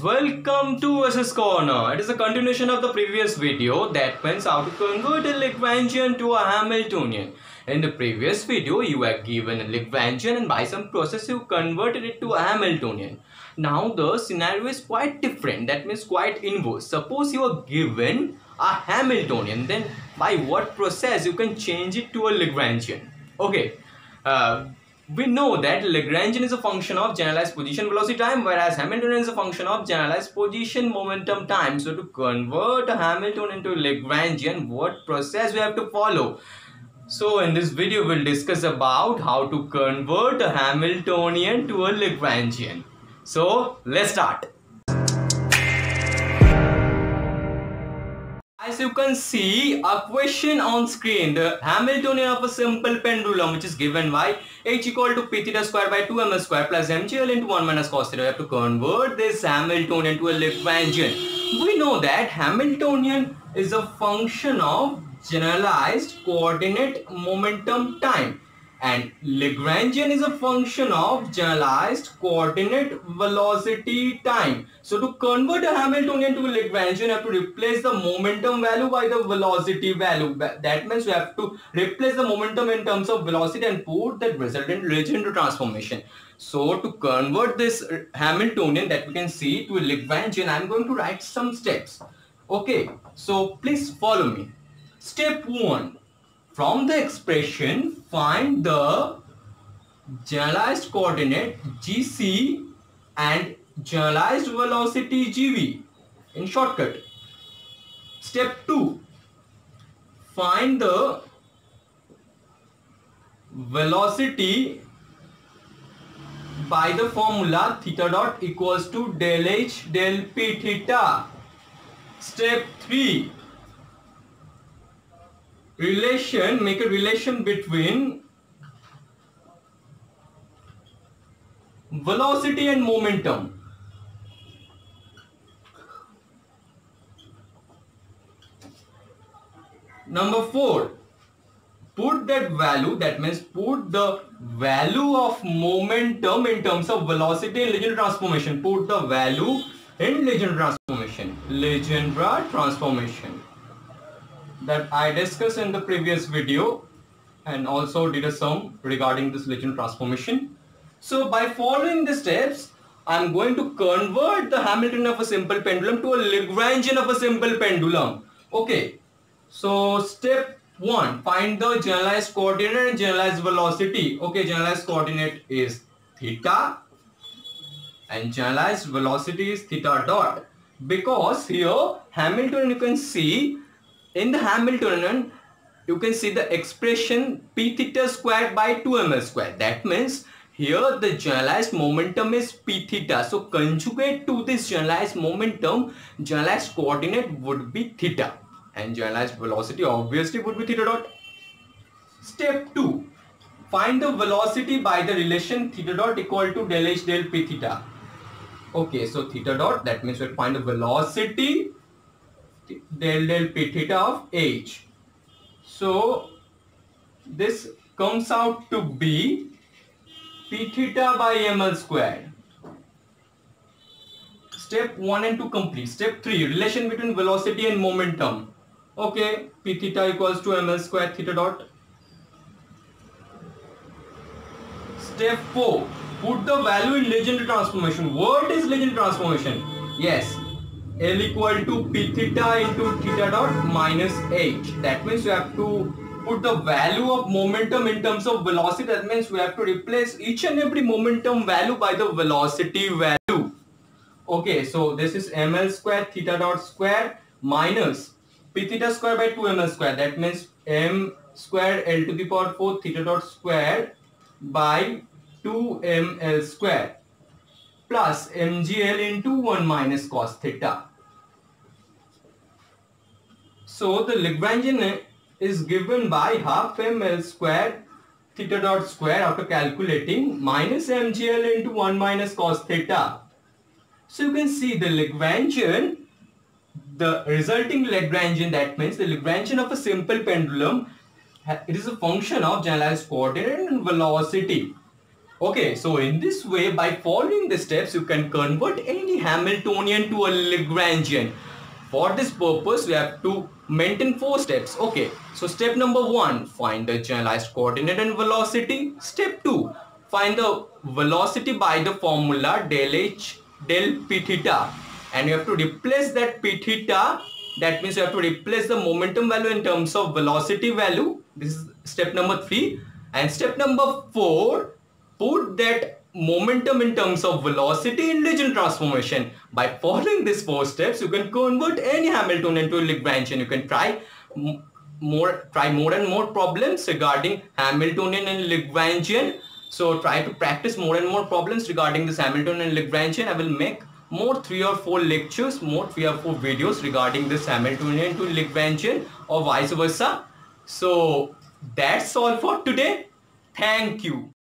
welcome to SS Corner. It is a continuation of the previous video, that means how to convert a Lagrangian to a Hamiltonian. In the previous video, you were given a Lagrangian and by some process you converted it to a Hamiltonian. Now the scenario is quite different, that means quite inverse. Suppose you are given a Hamiltonian, then by what process you can change it to a Lagrangian? Okay. We know that Lagrangian is a function of generalized position velocity time, whereas Hamiltonian is a function of generalized position momentum time. So to convert a Hamiltonian to Lagrangian, what process we have to follow? So in this video we'll discuss about how to convert a Hamiltonian to a Lagrangian. So let's start. As you can see a question on screen, the Hamiltonian of a simple pendulum which is given by h equal to p theta square by 2 ms square plus mgl into 1 minus cos theta. We have to convert this Hamiltonian to a Lagrangian. We know that Hamiltonian is a function of generalized coordinate momentum time and Lagrangian is a function of generalized coordinate velocity time. So to convert a Hamiltonian to a Lagrangian, you have to replace the momentum value by the velocity value. That means we have to replace the momentum in terms of velocity and put that resultant Legendre transformation. So to convert this Hamiltonian that we can see to a Lagrangian, I am going to write some steps. Okay, so please follow me. Step 1. From the expression, find the generalized coordinate gc and generalized velocity gv in shortcut. Step 2. Find the velocity by the formula theta dot equals to del h del p theta. Step 3. Make a relation between velocity and momentum. Number 4, put that value, that means put the value of momentum in terms of velocity and Legendre transformation. Put the value in Legendre transformation. That I discussed in the previous video and also did a sum regarding this Legendre transformation. So by following the steps, I am going to convert the Hamiltonian of a simple pendulum to a Lagrangian of a simple pendulum. Okay, so step 1, find the generalized coordinate and generalized velocity. Okay, generalized coordinate is theta and generalized velocity is theta dot. Because here Hamiltonian, you can see in the Hamiltonian, you can see the expression p theta squared by 2 ms square. That means here the generalized momentum is p theta. So conjugate to this generalized momentum, generalized coordinate would be theta and generalized velocity obviously would be theta dot. Step 2. Find the velocity by the relation theta dot equal to del h del p theta. Okay, so theta dot, that means we'll find the velocity del p theta of h. So this comes out to be p theta by ml squared. Step 1 and 2 complete. Step 3, relation between velocity and momentum. Okay, p theta equals to ml squared theta dot. Step 4, put the value in Legendre transformation. What is Legendre transformation? Yes, L equal to p theta into theta dot minus h. That means we have to put the value of momentum in terms of velocity. That means we have to replace each and every momentum value by the velocity value. Okay, so this is ml square theta dot square minus p theta square by 2 ml square. That means m square L to the power 4 theta dot square by 2 ml square plus mgl into 1 minus cos theta. So the Lagrangian is given by half ml square theta dot square after calculating minus mgl into 1 minus cos theta. So you can see the Lagrangian, the resulting Lagrangian, that means the Lagrangian of a simple pendulum, it is a function of generalized coordinate and velocity. Okay, so in this way, by following the steps, you can convert any Hamiltonian to a Lagrangian. For this purpose, we have to maintain 4 steps. Okay, so step number 1, find the generalized coordinate and velocity. Step 2, find the velocity by the formula del H del P theta. And you have to replace that P theta. That means you have to replace the momentum value in terms of velocity value. This is step number 3. And step number 4, put that momentum in terms of velocity in Legendre transformation. By following these 4 steps, you can convert any Hamiltonian to a Lagrangian. You can try more and more problems regarding Hamiltonian and Lagrangian. So try to practice more and more problems regarding this Hamiltonian and Lagrangian. I will make more 3 or 4 lectures, more 3 or 4 videos regarding this Hamiltonian to Lagrangian or vice versa. So that's all for today. Thank you.